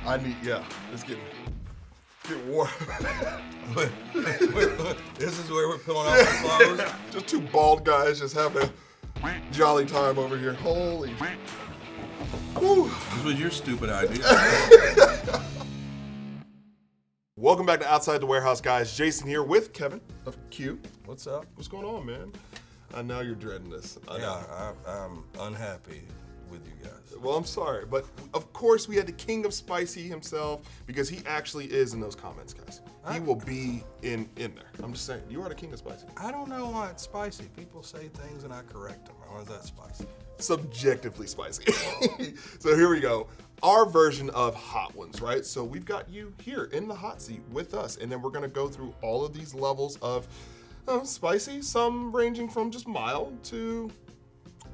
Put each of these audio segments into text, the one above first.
It's getting warm. This is where we're pulling off our clothes. Just two bald guys just having a jolly time over here. Holy. Whew. This was your stupid idea. Welcome back to Outside the Warehouse, guys. Jason here with Kevin of Q. What's up? What's going on, man? I know you're dreading this. I'm unhappy with you guys. Well, I'm sorry, but of course we had the king of spicy himself, because he actually is in those comments, guys. He will be in there. I'm just saying, you are the king of spicy. I don't know why it's spicy. People say things and I correct them. Why is that spicy? Subjectively spicy. So here we go. Our version of hot ones, right? So we've got you here in the hot seat with us, and then we're gonna go through all of these levels of spicy, some ranging from just mild to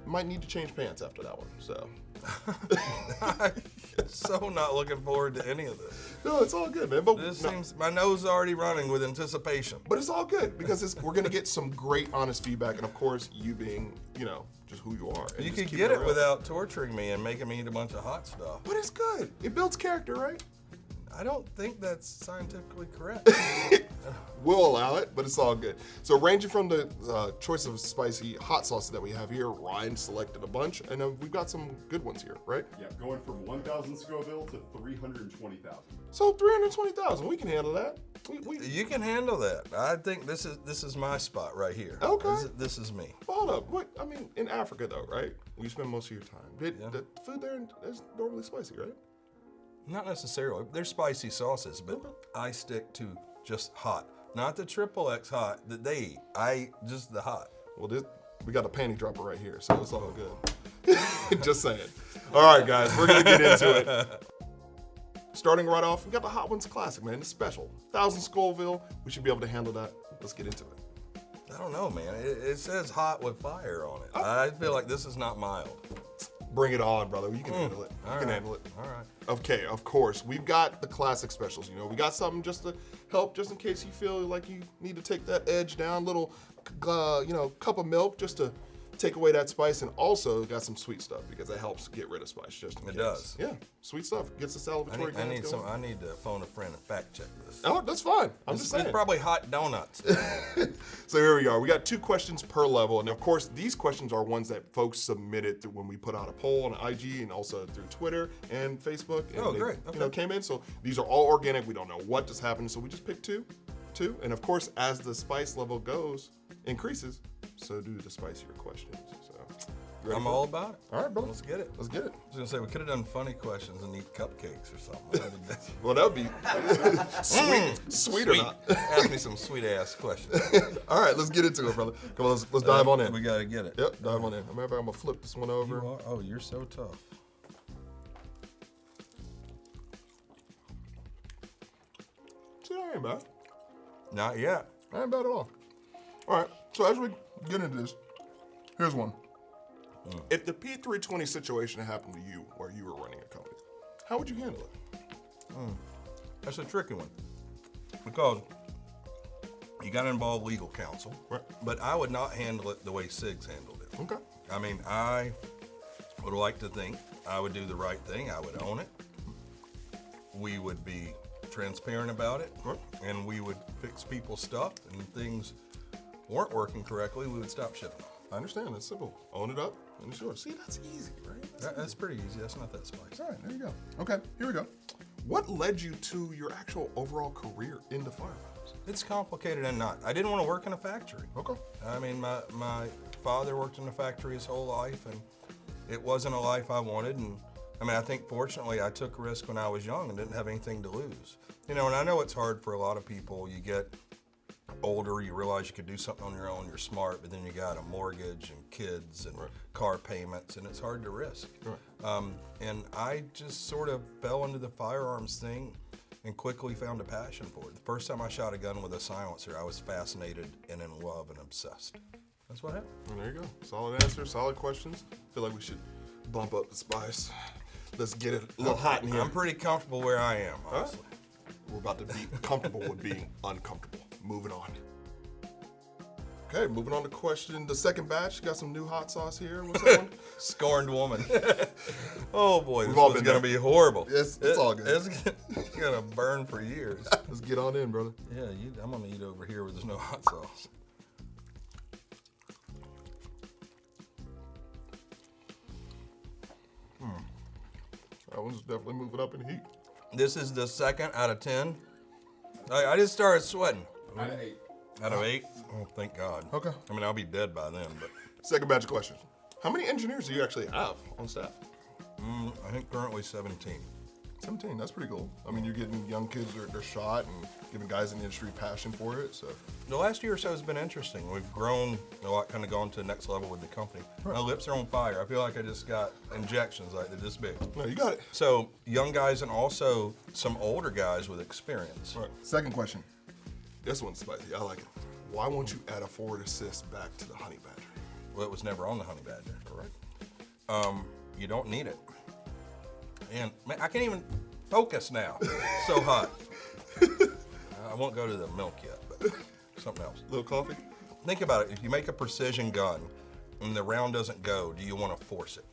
might need to change pants after that one, so. I'm so not looking forward to any of this. No, it's all good, man. But Seems my nose is already running with anticipation. But it's all good, because we're gonna get some great honest feedback, and of course, you being, just who you are. You could get it without torturing me and making me eat a bunch of hot stuff. But it's good. It builds character, right? I don't think that's scientifically correct. We'll allow it, but it's all good. So ranging from the choice of spicy hot sauce that we have here, Ryan selected a bunch, and we've got some good ones here, right? Yeah, going from 1,000 Scoville to 320,000. So 320,000, we can handle that. You can handle that. I think this is my spot right here. Okay. This is me. Hold up. In Africa though, right? You spend most of your time. The food there is normally spicy, right? Not necessarily. There's spicy sauces, but I stick to just hot. Not the XXX hot that they eat. Just the hot. Well, we got a panty dropper right here, so it's all good. Just saying. All right, guys, we're gonna get into it. Starting right off, we got the Hot Ones Classic, man. It's special. 1,000 Scoville. We should be able to handle that. Let's get into it. I don't know, man. It says hot with fire on it. I feel like this is not mild. Bring it on, brother. You can handle it. You can handle it. All right. Okay, of course. We've got the classic specials. We got something just to help, just in case you feel like you need to take that edge down. Little, cup of milk just to take away that spice, and also got some sweet stuff because it helps get rid of spice. Just in case. It does. Yeah, sweet stuff gets the salivatory glands going. I need to phone a friend and fact check this. Oh, that's fine. I'm just saying. It's probably hot donuts. So here we are. We got 2 questions per level, and of course, these questions are ones that folks submitted when we put out a poll on IG and also through Twitter and Facebook. And great. Okay. Came in. So these are all organic. We don't know what just happened, so we just picked two, and of course, as the spice level increases, so do the spicier questions. So I'm all about it. All right, brother. Let's get it. Let's get it. I was gonna say we could have done funny questions and eat cupcakes or something. Well, that would be sweet or not. Ask me some sweet ass questions. All right, let's get into it, brother. Come on, let's dive on in. We gotta get it. Yep, dive on in. I'm gonna flip this one over. You're so tough. See, that ain't bad. Not yet. That ain't bad at all. All right, so as we get into this, here's one. If the P320 situation happened to you where you were running a company, how would you handle it? That's a tricky one. Because you got to involve legal counsel. Right. But I would not handle it the way SIG's handled it. Okay. I mean, I would like to think I would do the right thing. I would own it. We would be transparent about it. Right. And we would fix people's stuff. And if things weren't working correctly, we would stop shipping. I understand. That's simple. Own it up and it's yours. See, that's easy, right? That's pretty easy. That's not that spicy. All right, there you go. Okay, here we go. What led you to your actual overall career in the firearms? It's complicated and not. I didn't want to work in a factory. Okay. I mean, my father worked in a factory his whole life, and it wasn't a life I wanted. And I mean, I think fortunately I took a risk when I was young and didn't have anything to lose. And I know it's hard for a lot of people. You get older, you realize you could do something on your own, you're smart, but then you got a mortgage and kids and car payments, and it's hard to risk. Right. And I just sort of fell into the firearms thing and quickly found a passion for it. The first time I shot a gun with a silencer, I was fascinated and in love and obsessed. That's what happened. Well, there you go. Solid answer, solid questions. I feel like we should bump up the spice. Let's get it a little hot in here. I'm pretty comfortable where I am, honestly. We're about to be comfortable with being uncomfortable. Moving on. Okay, moving on to question the second batch. Got some new hot sauce here. What's that one? Scorned woman. Oh boy, this all one's been gonna there. be horrible. It's all good. It's gonna burn for years. Let's get on in, brother. Yeah, I'm gonna eat over here where there's no hot sauce. That one's definitely moving up in heat. This is the 2nd out of 10. I just started sweating. Out of 8. Out of 8? Oh, thank God. Okay. I mean, I'll be dead by then, but Second batch of questions. How many engineers do you actually have on staff? I think currently 17. 17, that's pretty cool. I mean, you're getting young kids their shot and giving guys in the industry passion for it, so. The last year or so has been interesting. We've grown a lot, kind of gone to the next level with the company. My lips are on fire. I feel like I just got injections like they're this big. No, you got it. So young guys and also some older guys with experience. All right, second question. This one's spicy, I like it. Why won't you add a forward assist back to the Honey Badger? Well, it was never on the Honey Badger. Correct. You don't need it. And man, I can't even focus now. It's so hot. I won't go to the milk yet, but something else. Little coffee? Think about it. If you make a precision gun and the round doesn't go, do you want to force it?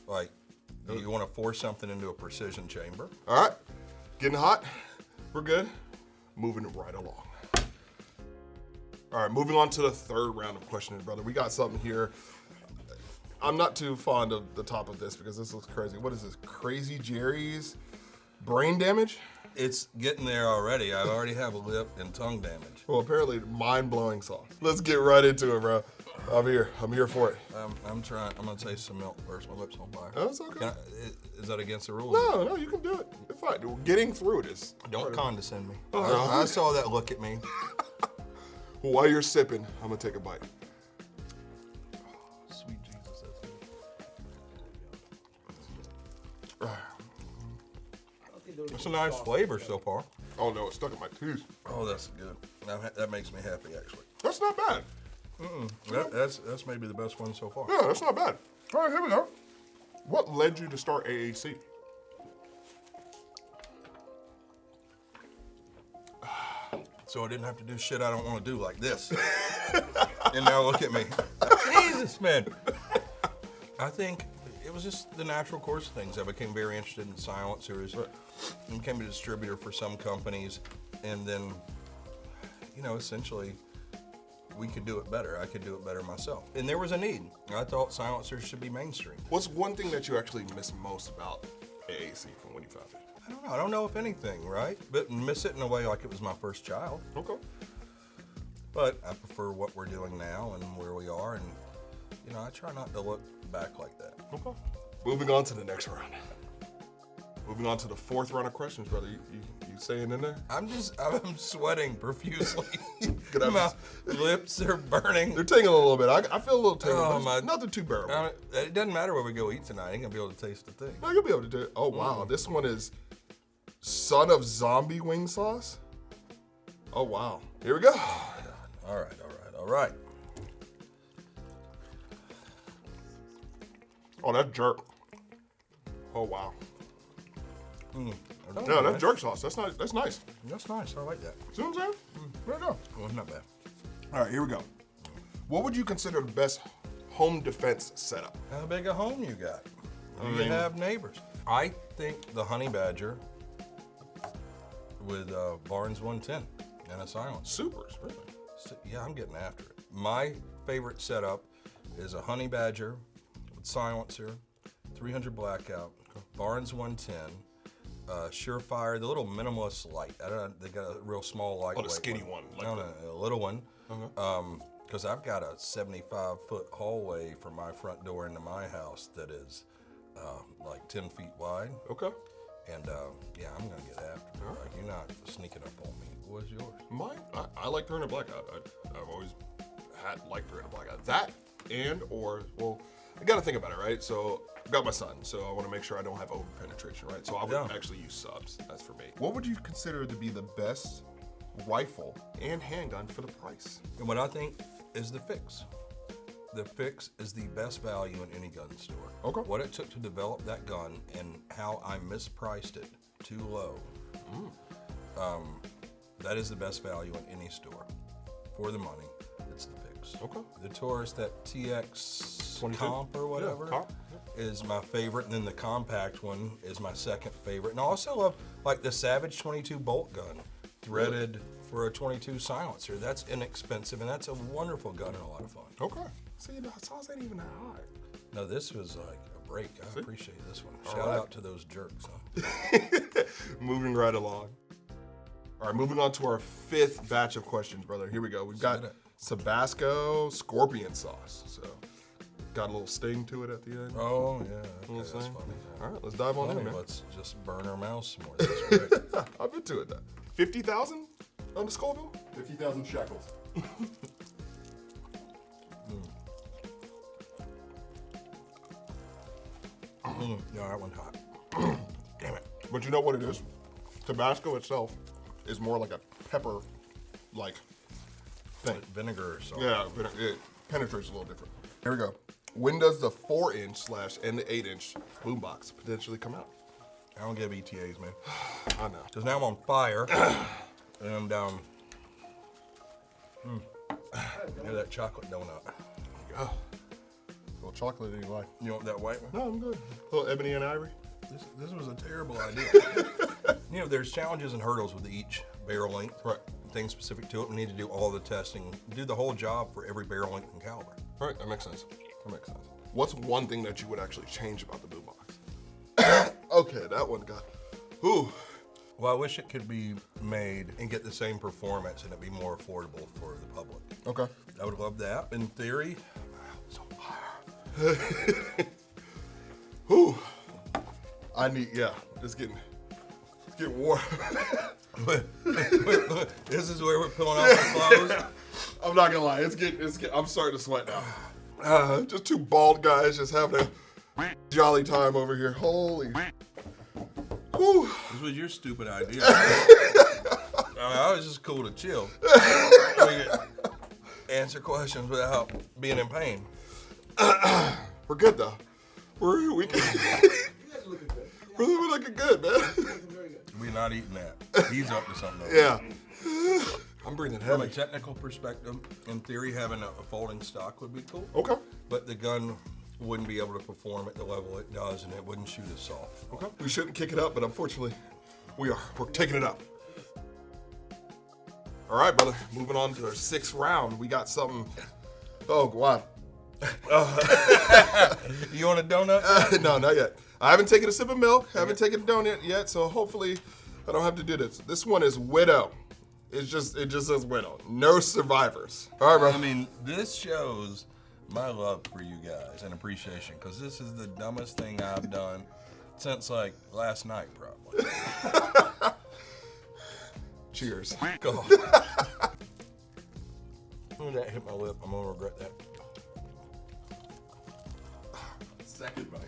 Like, do you want to force something into a precision chamber? All right, getting hot. We're good. Moving right along. All right, moving on to the third round of questioning, brother. We got something here. I'm not too fond of the top of this because this looks crazy. What is this? Crazy Jerry's brain damage? It's getting there already. I already have a lip and tongue damage. Well, apparently mind-blowing sauce. Let's get right into it, bro. I'm here for it. I'm trying. I'm gonna taste some milk first. My lips on fire. That's okay. Is that against the rules? No, you can do it. It's fine. Getting through it is. Don't condescend me. Oh, I saw that look at me. While you're sipping, I'm gonna take a bite. Sweet Jesus, that's good. It's a nice flavor so far. Oh no, it's stuck in my teeth. Oh, that's good. Now, that makes me happy, actually. That's not bad. That's maybe the best one so far. Yeah, that's not bad. All right, here we go. What led you to start AAC? So I didn't have to do shit I don't want to do like this. And now look at me. Jesus, man. I think it was just the natural course of things. I became very interested in silencers and became a distributor for some companies. And then, essentially, we could do it better. I could do it better myself. And there was a need. I thought silencers should be mainstream. What's one thing that you actually miss most about AAC from when you found it? I don't know. I don't know if anything, right? But miss it in a way like it was my first child. Okay. But I prefer what we're doing now and where we are. And, I try not to look back like that. Okay. Moving on to the next round. Moving on to the fourth round of questions, brother. You saying in there? I'm sweating profusely. Could I My lips are burning. They're tingling a little bit. I feel a little tingling. Oh, but it's nothing too bearable. It doesn't matter where we go eat tonight. I ain't gonna be able to taste the thing. No, you'll be able to do it. Oh, wow. This one is Son of Zombie Wing Sauce. Oh, wow. Here we go. All right. Oh, that jerk. Oh, wow. That's No, nice. that jerk sauce. That's nice. That's nice. That's nice. I like that. See what I'm saying? There you go. Well, it's not bad. All right, here we go. What would you consider the best home defense setup? How big a home you got? Do you mean- have neighbors? I think the Honey Badger with Barnes 110 and a silence. Supers, really. Yeah, I'm getting after it. My favorite setup is a Honey Badger with silencer, 300 blackout, Barnes 110, Surefire, the little minimalist light. I don't know, they got a real small light. Oh, the skinny one. Like No, a little one. Okay. Because I've got a 75-foot hallway from my front door into my house that is like 10 feet wide. Okay. And yeah, I'm gonna get after it. Like, you're not sneaking up on me. What's yours? Mine, I like 300 blackout. I've always had like 300 blackout. That well, I got to think about it, right? So I've got my son, so I want to make sure I don't have over penetration, right? So I would actually use subs. That's for me. What would you consider to be the best rifle and handgun for the price? And what I think is the fix. The fix is the best value in any gun store. Okay. What it took to develop that gun and how I mispriced it too low. That is the best value in any store for the money. It's the picks. Okay. The Taurus, that TX 22? Comp or whatever, Yeah, Comp. is my favorite, and then the compact one is my second favorite. And I also love like the Savage 22 bolt gun, threaded for a 22 silencer. That's inexpensive, and that's a wonderful gun and a lot of fun. Okay. See, the sauce ain't even that high. No, this was like a break. I appreciate this one. All Shout right. out to those jerks. Huh? Moving right along. All right, moving on to our 5th batch of questions, brother. Here we go. We've got Tabasco scorpion sauce. So, got a little sting to it at the end. Oh, yeah. Okay, Little that's sting. funny. All right, let's dive on in, man. Let's just burn our mouths some more. That's great. I'm into it, then. 50,000 on the Scoville? 50,000 shekels. Yeah, that one's hot. Damn it. But you know what it is? Tabasco itself is more like a pepper-like thing. Vinegar or salt. Yeah, but it penetrates a little different. Here we go. When does the 4-inch / and the 8-inch boombox potentially come out? I don't give ETAs, man. I know. Because now I'm on fire. And, hear that chocolate donut. Oh, a little chocolate in your life. You want that white one? No, I'm good. A little ebony and ivory. This was a terrible idea. You know, there's challenges and hurdles with each barrel length. Right. Things specific to it. We need to do all the testing, do the whole job for every barrel length and caliber. All right, that makes sense. That makes sense. What's one thing that you would actually change about the boombox? Okay, that one got. Ooh. Well, I wish it could be made and get the same performance and it be more affordable for the public. Okay. I would love that. In theory, Ooh. It's getting warm. this is where we're pulling off the clothes. I'm not gonna lie, I'm starting to sweat now. Just two bald guys just having a jolly time over here. Holy. Whew. This was your stupid idea. I was just cool to chill. We could answer questions without being in pain. We're good though. We can. We're looking good, man. We're not eating that. He's up to something. Yeah. I'm breathing From a heavy. technical perspective, in theory, having a folding stock would be cool. Okay. But the gun wouldn't be able to perform at the level it does, and it wouldn't shoot as soft. Okay. We shouldn't kick it up, but unfortunately, we are. We're taking it up. All right, brother. Moving on to our 6th round. We got something. Oh, God. You want a donut? No, not yet. I haven't taken a sip of milk. Haven't taken a donut yet, so hopefully I don't have to do this. This one is Widow. It just says Widow. No survivors. All right, bro. I mean, this shows my love for you guys and appreciation, because this is the dumbest thing I've done since like last night, probably. Cheers. Go. Oh, that hit my lip. I'm gonna regret that. Second bite.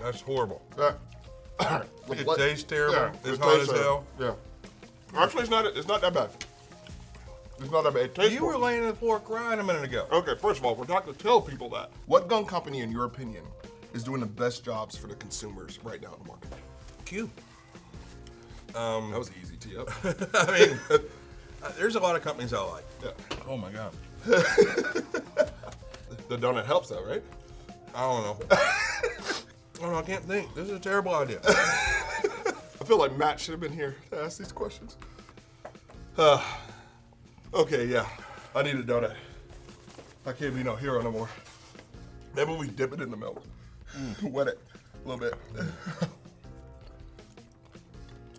That's horrible. It What- tastes terrible. Yeah, It's it hot tastes as hell. terrible. Yeah. Actually, it's not that bad. It's not that bad. It tastes You were good. laying on the floor crying a minute ago. Okay, first of all, we're not going to tell people that. What gun company, in your opinion, is doing the best jobs for the consumers right now in the market? Q. That was an easy tee up. I mean, there's a lot of companies I like. Yeah. Oh my God. The donut helps though, right? I don't know. Oh, no, I can't think. This is a terrible idea. I feel like Matt should have been here to ask these questions. Okay, yeah. I need a donut. I can't be no hero no more. Maybe we dip it in the milk. Wet it a little bit.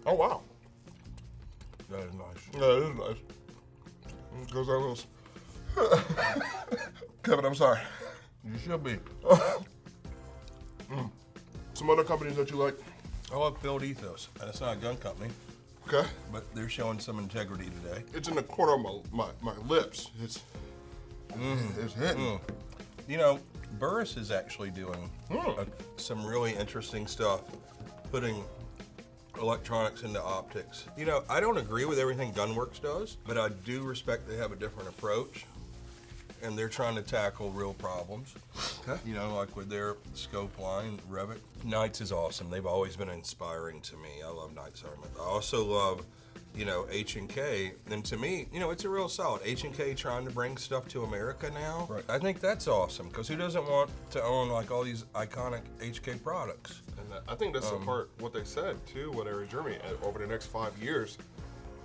Oh, wow. That is nice. Yeah, it is nice. It goes on those. Kevin, I'm sorry. You should be. Some other companies that you like? I love Field Ethos. And it's not a gun company, Okay. but they're showing some integrity today. It's in the corner of my lips. It's hitting. You know, Burris is actually doing some really interesting stuff, putting electronics into optics. You know, I don't agree with everything Gunworks does, but I do respect they have a different approach, and they're trying to tackle real problems. Okay. You know, like with their scope line, Revit. Knights is awesome. They've always been inspiring to me. I love Knights Armament. I also love you know, H&K, then to me, you know, it's a real solid. H&K trying to bring stuff to America now. Right. I think that's awesome, because who doesn't want to own like all these iconic HK products? And I think that's the part, what they said too, whatever in Germany, over the next 5 years,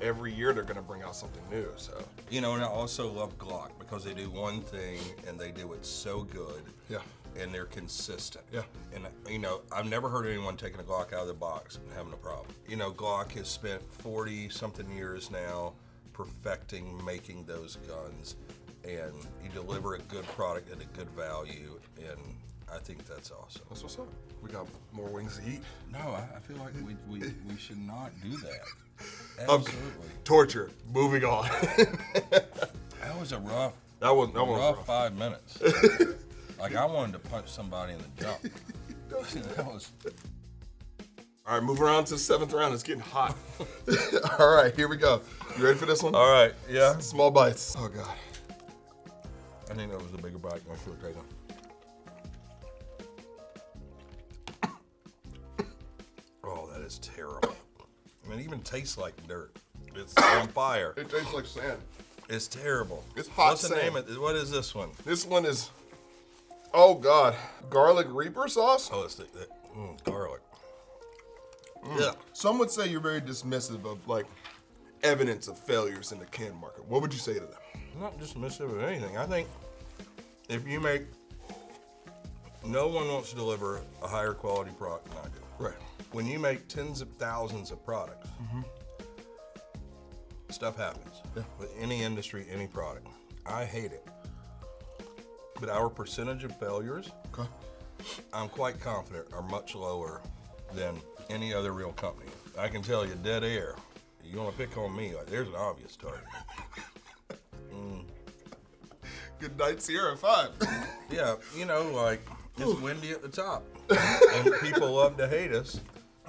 every year they're going to bring out something new. So, You know, and I also love Glock because they do one thing and they do it so good. yeah. And they're consistent. Yeah. And, you know, I've never heard anyone taking a Glock out of the box and having a problem. You know, Glock has spent 40-something years now perfecting making those guns, and you deliver a good product at a good value, and I think that's awesome. That's what's up. We got more wings to eat. No, I feel like we should not do that. Okay. Absolutely. Torture. Moving on. That was a rough, that one was rough. 5 minutes. Like, I wanted to punch somebody in the jump. That was... All right, moving on to the 7th round. It's getting hot. All right, here we go. You ready for this one? All right, yeah. Small bites. Oh, God. I think that was the bigger bite than I should have taken. Oh, that is terrible. I mean, it even tastes like dirt. It's on fire. It tastes like sand. It's terrible. It's hot What's the sand. name of it? What is this one? This one is, oh, God, garlic reaper sauce? Oh, it's garlic. Yeah. Some would say you're very dismissive of, like, evidence of failures in the can market. What would you say to them? I'm not dismissive of anything. I think if you make, no one wants to deliver a higher quality product than I do. Right. When you make tens of thousands of products, stuff happens. Yeah. With any industry, any product. I hate it. But our percentage of failures, Okay. I'm quite confident, are much lower than any other real company. I can tell you, dead air. You want to pick on me, like, there's an obvious target. Good night, Sierra 5. Yeah, you know, like, it's windy at the top. And people love to hate us.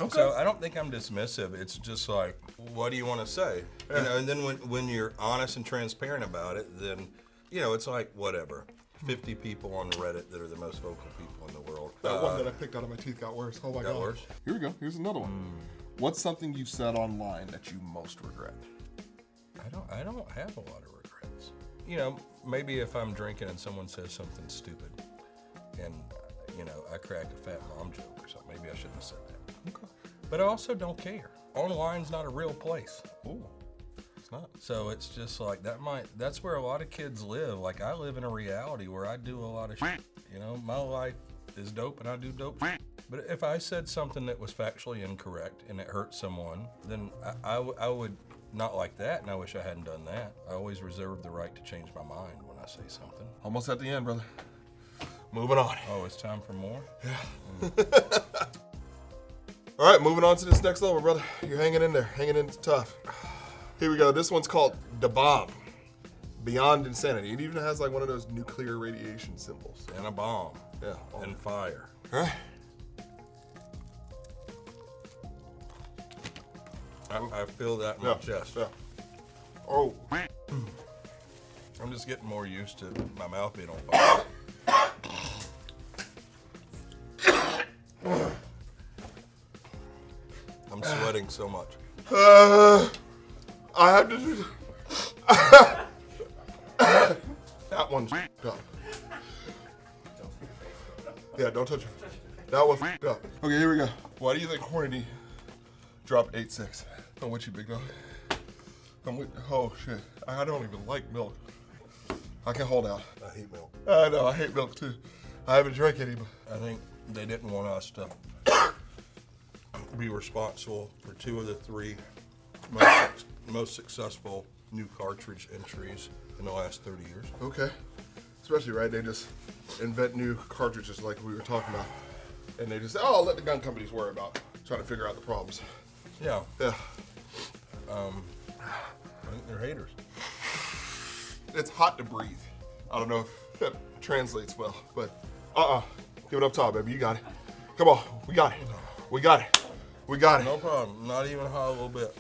Okay. So I don't think I'm dismissive. It's just like, what do you want to say? Yeah. You know, and then when you're honest and transparent about it, then, you know, it's like, whatever. 50 people on Reddit that are the most vocal people in the world. That one that I picked out of my teeth got worse. Oh, my God. Got worse? Here we go. Here's another one. What's something you said online that you most regret? I don't have a lot of regrets. You know, maybe if I'm drinking and someone says something stupid and, you know, I crack a fat mom joke or something, maybe I shouldn't have said that. Okay. But I also don't care. Online's not a real place. Ooh, it's not. So it's just like, that's where a lot of kids live. Like, I live in a reality where I do a lot of shit. You know, my life is dope and I do dope shit. But if I said something that was factually incorrect and it hurt someone, then I would not like that, and I wish I hadn't done that. I always reserve the right to change my mind when I say something. Almost at the end, brother. Moving on. Oh, it's time for more? All right, moving on to this next level, brother. You're hanging in there, hanging in tough. Here we go. This one's called The Bomb. Beyond Insanity. It even has like one of those nuclear radiation symbols. And a bomb. Yeah. And fire. All right. I feel that in my chest. Yeah. Oh. I'm just getting more used to my mouth being on fire. I'm sweating so much. I have to do that one's up. Yeah, don't touch it. That one's up. Okay, here we go. Why do you think Hornady dropped 8-6? I'm with you, big dog. I'm with, oh shit. I don't even like milk. I can hold out. I hate milk. I know, I hate milk too. I haven't drank any, but I think they didn't want us to be responsible for 2 of the 3 most successful new cartridge entries in the last 30 years. okay. Especially, right, they just invent new cartridges like we were talking about. And they just say, oh, let the gun companies worry about trying to figure out the problems. Yeah, Yeah. I think they're haters. It's hot to breathe. I don't know if that translates well, but give it up top, baby. You got it. Come on, we got it. We got it. We got it. No problem. Not even hot a little bit.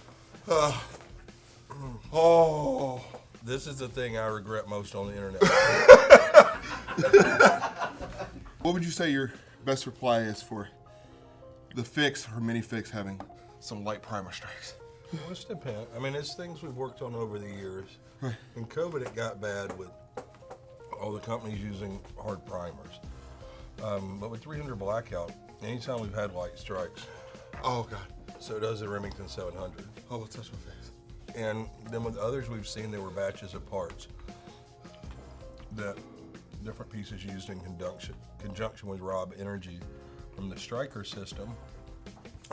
Oh. This is the thing I regret most on the internet. What would you say your best reply is for the fix or mini fix having some light primer strikes? Well, it's depend. I mean, it's things we've worked on over the years. In COVID, it got bad with all the companies using hard primers. But with 300 blackout, anytime we've had light strikes, Oh God. so does the Remington 700. Oh, let's touch my face. And then with others we've seen, there were batches of parts that different pieces used in conjunction with Rob Energy from the Striker system.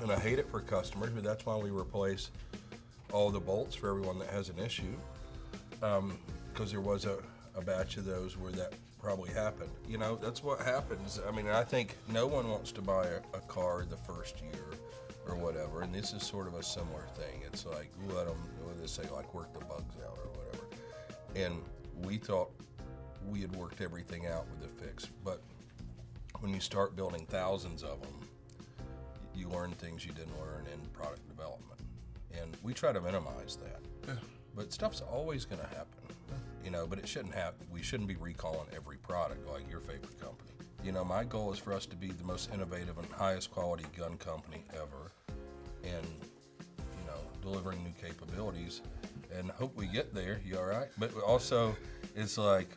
And I hate it for customers, but that's why we replace all the bolts for everyone that has an issue. Because there was a batch of those where that probably happened. You know, that's what happens. I mean, I think no one wants to buy a car the first year or whatever, and this is sort of a similar thing. It's like, let them, what do they say, like work the bugs out or whatever. And we thought we had worked everything out with the fix, but when you start building thousands of them, you learn things you didn't learn in product development. And we try to minimize that. Yeah. But stuff's always gonna happen. You know, but it shouldn't happen. We shouldn't be recalling every product like your favorite company. You know, my goal is for us to be the most innovative and highest quality gun company ever, and, you know, delivering new capabilities, and hope we get there. You all right? But also, it's like,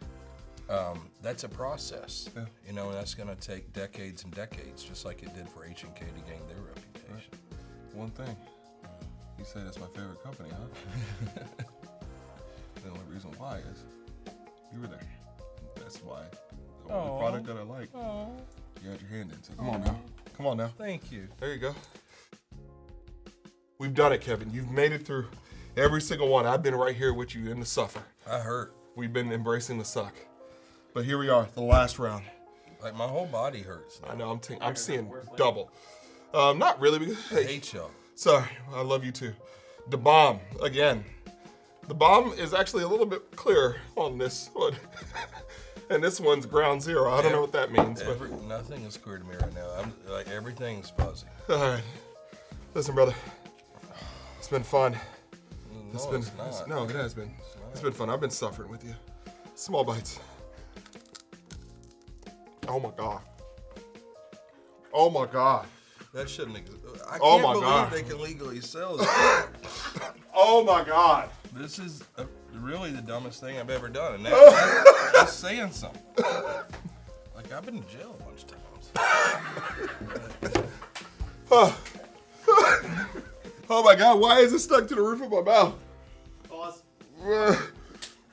that's a process, you know, and that's gonna take decades and decades, just like it did for H&K to gain their reputation. One thing. You say that's my favorite company, huh? The only reason why is you were there. That's why the only product that I like, you had your hand in. So come on now. Come on now. Thank you. There you go. We've done it, Kevin. You've made it through every single one. I've been right here with you in the suffer. I hurt. We've been embracing the suck. But here we are, the last round. Like, my whole body hurts now. I know, I'm seeing double. Not really, because, I hate y'all. sorry, I love you too. The bomb, again. The bomb is actually a little bit clearer on this one. And this one's ground zero. I don't know what that means. But Nothing is clear to me right now. I'm like, everything's fuzzy. all right. Listen, brother. It's been fun. No, It's been it's not. no, it has been. It's been fun. I've been suffering with you. Small bites. Oh my God. Oh my God. That shouldn't exist. I Oh can't my believe God. they can legally sell this. Oh my God. This is really the dumbest thing I've ever done, and that's saying something. Like, I've been in jail a bunch of times. Oh my God. Why is it stuck to the roof of my mouth? Pause. I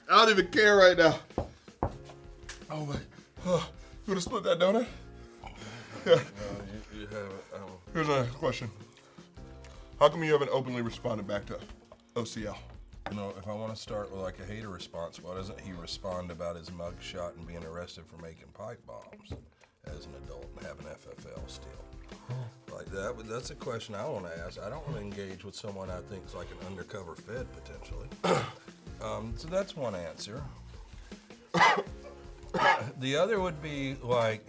don't even care right now. Oh my. You want to split that donut? Yeah. You haven't. Here's a question. How come you haven't openly responded back to OCL? You know, if I want to start with like a hater response, why doesn't he respond about his mug shot and being arrested for making pipe bombs as an adult and having FFL still? Like that, that's a question I want to ask. I don't want to engage with someone I think is like an undercover Fed potentially. So that's one answer. The other would be like,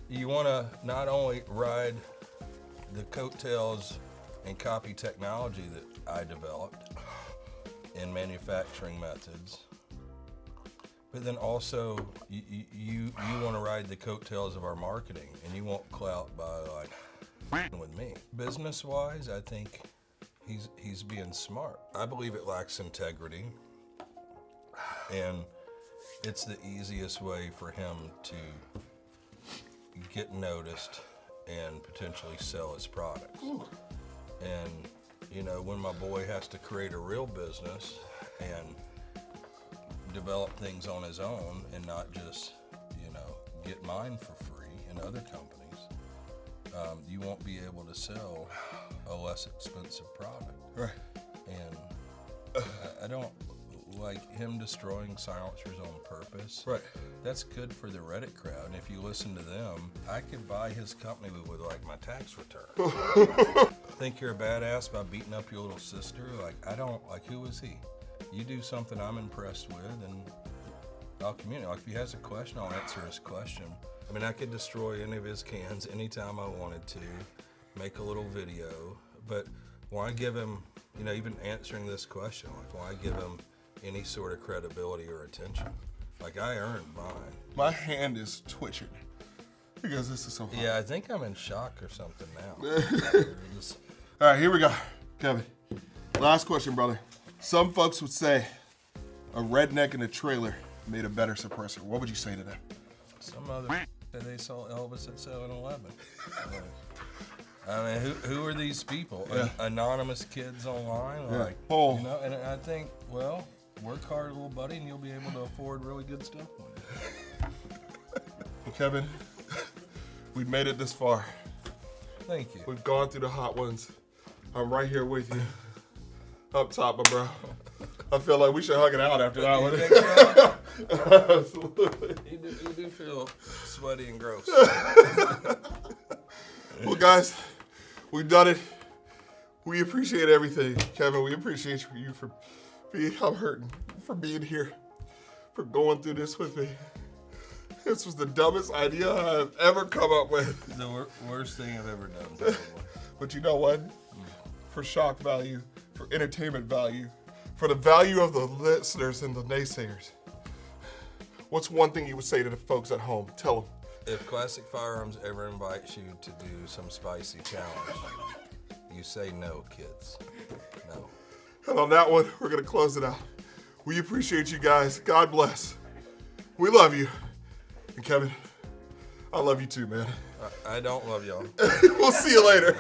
you want to not only ride the coattails and copy technology that I developed in manufacturing methods, but then also you want to ride the coattails of our marketing, and you want clout by like with me. Business-wise, I think he's being smart. I believe it lacks integrity, and it's the easiest way for him to get noticed and potentially sell his products. And, you know, when my boy has to create a real business and develop things on his own and not just, you know, get mine for free in other companies, you won't be able to sell a less expensive product. Right. And I don't like him destroying silencers on purpose. Right. That's good for the Reddit crowd. And if you listen to them, I could buy his company with like my tax return. Think you're a badass by beating up your little sister? Like, I don't, like, who is he? You do something I'm impressed with, and I'll communicate. Like, if he has a question, I'll answer his question. I mean, I could destroy any of his cans anytime I wanted to, make a little video, but why give him, you know, even answering this question, like, why give him any sort of credibility or attention? Like, I earned mine. My hand is twitching because this is so hot. Yeah, I think I'm in shock or something now. All right, here we go. Kevin, Last question, brother. Some folks would say a redneck in a trailer made a better suppressor. What would you say to them? Some other that they saw Elvis at 7-Eleven. I mean, who are these people? Yeah. Anonymous kids online? Yeah. Like, Oh. you know, and I think, well, work hard, little buddy, and you'll be able to afford really good stuff one day. Well, Kevin, we've made it this far. Thank you. We've gone through the hot ones. I'm right here with you. Up top, my bro. I feel like we should hug it out after that one. You think so? Absolutely. You do feel sweaty and gross. Well, guys, we've done it. We appreciate everything. Kevin, we appreciate you for being, I'm hurting, for being here, for going through this with me. This was the dumbest idea I've ever come up with. The worst thing I've ever done, probably. But you know what? For shock value, for entertainment value, for the value of the listeners and the naysayers, what's one thing you would say to the folks at home? Tell them. If Classic Firearms ever invites you to do some spicy challenge, you say no, kids. No. And on that one, we're going to close it out. We appreciate you guys. God bless. We love you. And Kevin, I love you too, man. I don't love y'all. We'll see you later.